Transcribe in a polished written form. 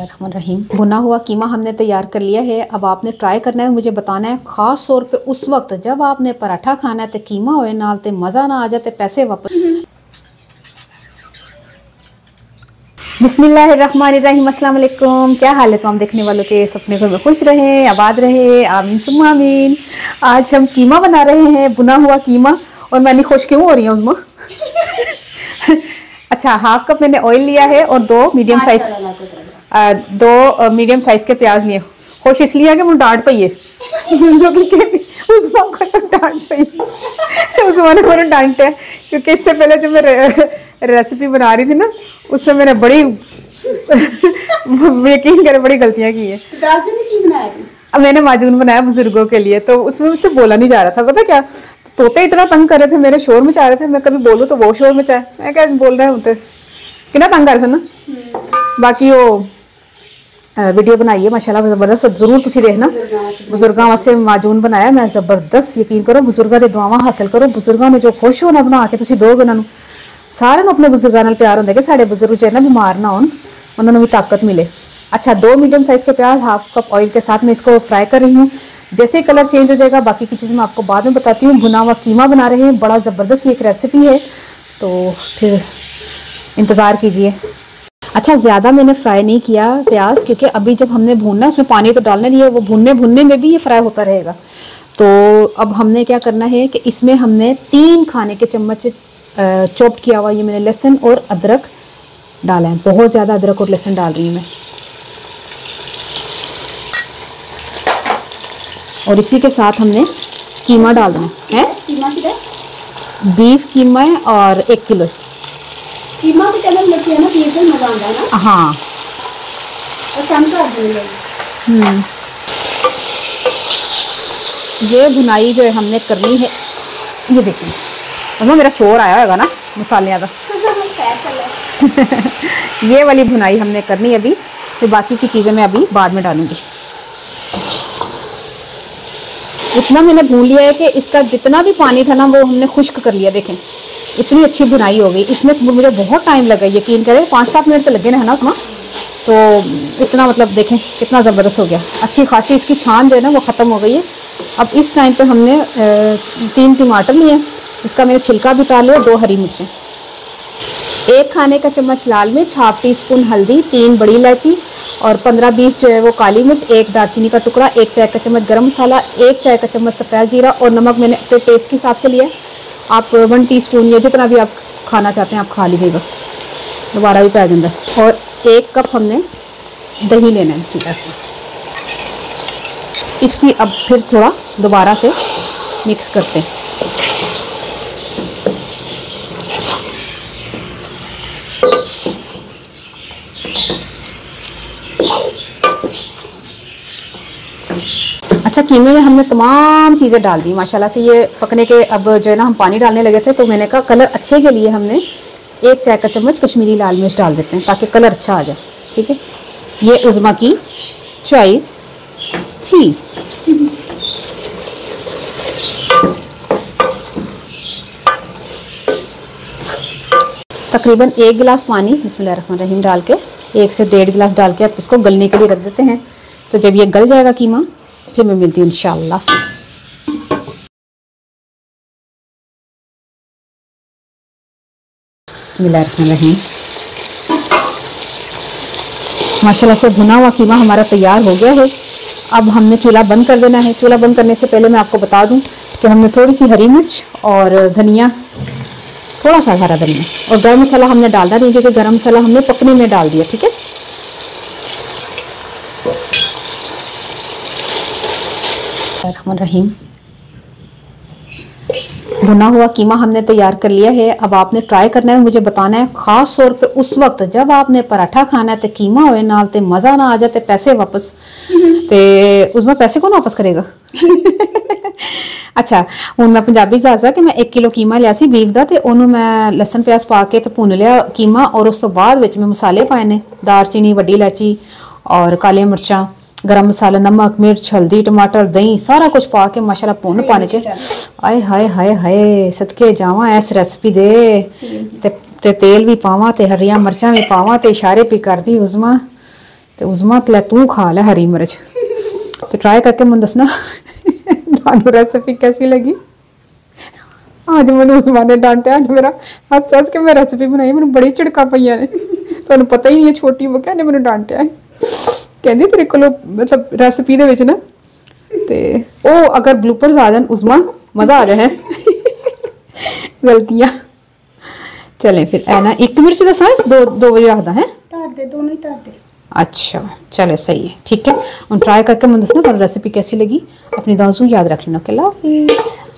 रहीम। भुना हुआ कीमा हमने तैयार कर लिया है। अब आपने ट्राई करना है, मुझे बताना है। ख़ास तौर पे उस वक्त जब आपने पराठा खाना है तो कीमा होए नाल ते मज़ा ना आ जाए तो पैसे वापस। बिस्मिल्लाहिर्रहमानिर्रहीम। अस्सलाम वालेकुम। क्या हाल है तमाम देखने वालों के? अपने घर में खुश रहें, आबाद रहे, आमीन सुम्मा आमीन। आज हम कीमा बना रहे हैं, भुना हुआ कीमा। और मैं नहीं खुश क्यों हो रही हूँ उसमें? अच्छा, हाफ कप मैंने ऑयल लिया है और दो मीडियम साइज के प्याज लिए। खुश इसलिए कि मुझे डांट पई है उसने मुझे डांटा है क्योंकि इससे पहले जो मैं रेसिपी बना रही थी ना, उसमें मैंने बड़ी यकीन करे बड़ी गलतियां की है। अब मैंने माजून बनाया बुजुर्गों के लिए, तो उसमें मुझसे बोला नहीं जा रहा था। पता क्या, तोते इतना तंग कर रहे थे, मेरे शोर मचा रहे थे। मैं कभी बोलूँ तो वो शोर मचाए, मैं क्या बोल रहे होते कितना तंग कर ना। बाकी वो वीडियो बनाई है माशाल्लाह जबरदस्त, जरूर तुसी देखना। बुजुर्गों वास्ते माजून बनाया मैं जबरदस्त। यकीन करो बुजुर्गों की दुआवां हासिल करो। बुजुर्गों ने जो खुश होना बना के तुसी दोगे उन्होंने, सारे अपने बुजुर्गों नाल प्यार होंगे कि साढ़े बुजुर्ग जो है ना बीमार ना होन, उन्होंने भी ताकत मिले। अच्छा, दो मीडियम साइज़ के प्याज हाफ कप ऑयल के साथ मैं इसको फ्राई कर रही हूँ। जैसे ही कलर चेंज हो जाएगा बाकी की चीज़ मैं आपको बाद में बताती हूँ। भुना हुआ कीमा बना रहे हैं, बड़ा ज़बरदस्त एक रेसिपी है, तो फिर इंतज़ार कीजिए। अच्छा, ज़्यादा मैंने फ्राई नहीं किया प्याज, क्योंकि अभी जब हमने भूनना उसमें पानी तो डालना नहीं है, वो भूनने में भी ये फ्राई होता रहेगा। तो अब हमने क्या करना है कि इसमें हमने 3 खाने के चम्मच चॉप किया हुआ ये मैंने लहसुन और अदरक डाला है। बहुत ज़्यादा अदरक और लहसुन डाल रही हूँ मैं। और इसी के साथ हमने कीमा डाल देना है। बीफ कीमा है और 1 किलो कीमा भी चलन लगती है ना, बीफ में मजा आता है ना। हाँ, और कम कर देंगे। ये भुनाई जो है हमने करनी है। ये देखिए, अब मेरा शोर आया होगा ना मसाले का। ये वाली भुनाई हमने करनी है अभी, फिर बाकी की चीज़ें मैं अभी बाद में डालूंगी। इतना मैंने भून लिया है कि इसका जितना भी पानी था ना वो हमने खुश्क कर लिया। देखें इतनी अच्छी भुनाई हो गई। इसमें मुझे बहुत टाइम लगा, यकीन करें 5-7 मिनट तो लगे ना, है ना उसमें। तो इतना मतलब देखें कितना ज़बरदस्त हो गया। अच्छी खासी इसकी छान जो है ना वो ख़त्म हो गई है। अब इस टाइम पे हमने 3 टमाटर लिए, इसका मैंने छिलका भी उतार लिया, 2 हरी मिर्चें, 1 खाने का चम्मच लाल मिर्च, हाफ टी स्पून हल्दी, 3 बड़ी इलायची और 15-20 जो है वो काली मिर्च, 1 दालचीनी का टुकड़ा, 1 चाय का चम्मच गरम मसाला, 1 चाय का चम्मच सफ़ेद ज़ीरा और नमक मैंने अपने टेस्ट के हिसाब से लिया। आप 1 टीस्पून या जितना भी आप खाना चाहते हैं आप खा लीजिएगा, दोबारा भी पै जाएगा। और 1 कप हमने दही लेना है इसमें। इसकी अब फिर थोड़ा दोबारा से मिक्स करते हैं। अच्छा, कीमे में हमने तमाम चीज़ें डाल दी माशाल्लाह से। ये पकने के अब जो है ना हम पानी डालने लगे थे, तो मैंने कहा कलर अच्छे के लिए हमने 1 चाय का चम्मच कश्मीरी लाल मिर्च डाल देते हैं ताकि कलर अच्छा आ जाए। ठीक है, ये उज़्मा की चॉइस थी। तकरीबन 1 गिलास पानी बिस्मिल्लाहिर्रहमानिर्रहीम डाल के 1 से 1.5 गिलास डाल के आप इसको गलने के लिए रख देते हैं। तो जब ये गल जाएगा कीमा फिर मैं मिलती हूँ इंशाअल्लाह। बिस्मिल्लाहिर्रहमानिर्रहीम। माशाल्लाह से भुना हुआ कीमा हमारा तैयार हो गया है। अब हमने चूल्हा बंद कर देना है। चूल्हा बंद करने से पहले मैं आपको बता दूं कि हमने थोड़ी सी हरी मिर्च और धनिया, थोड़ा सा हरा धनिया और गरम मसाला हमने डालना नहीं, क्योंकि गरम मसाला हमने पकने में डाल दिया। ठीक है, रहीम। भुना हुआ कीमा हमने तैयार कर लिया है। अब आपने ट्राई करना है, मुझे बताना है। ख़ास तौर पे उस वक्त जब आपने पराठा खाना है तो कीमा होए नाल ते मज़ा ना आ जाए, पैसे वापस ते उसमें पैसे कौन वापस करेगा? अच्छा, हूँ मैं पंजाबी दसा कि मैं 1 किलो कीमा लिया सी बीफ का, तो उन्होंने मैं लसन प्याज पा के तो भुन लिया कीमा, और उस तो बाद विच मैं मसाले पाए ने, दालचीनी, वड्डी इलायची और काली मिर्चा, गरम मसाला, नमक, मिर्च, हल्दी, टमाटर, दही, सारा कुछ पा के माशाल्लाह भुन पाने के। आए हाय हाय हाय, सदके जावा इस रेसिपी दे। ते तेल भी पावा, ते हरिया मिर्चा भी पावा, ते इशारे भी कर दी उज़्मा, तो उज़मा तू खा ले हरी मिर्च। तो ट्राई करके मैं दसना रेसिपी कैसी लगी। आज मैंने उज़मा ने डांटा, आज मेरा हथ सस के मैं रेसिपी बनाई, मैंने बड़ी झिड़का पईया ने, तुहानू पता ही नहीं है छोटी वो कहने मैंने डांटिया है, कहती तेरे को मतलब रेसिपी दे विच ना ते ओ अगर ब्लूपर्स आ जान उज़मा मज़ा आ जाए गलतियाँ। चलें फिर है ना, एक मिर्च दसा दो बजे रखदा है दोनों ही तार दे। अच्छा चले सही है, ठीक है। हम ट्राई करके मैं दसना रेसिपी कैसी लगी। अपनी दुआओं याद रख लेना। अल्लाह हाफिज़।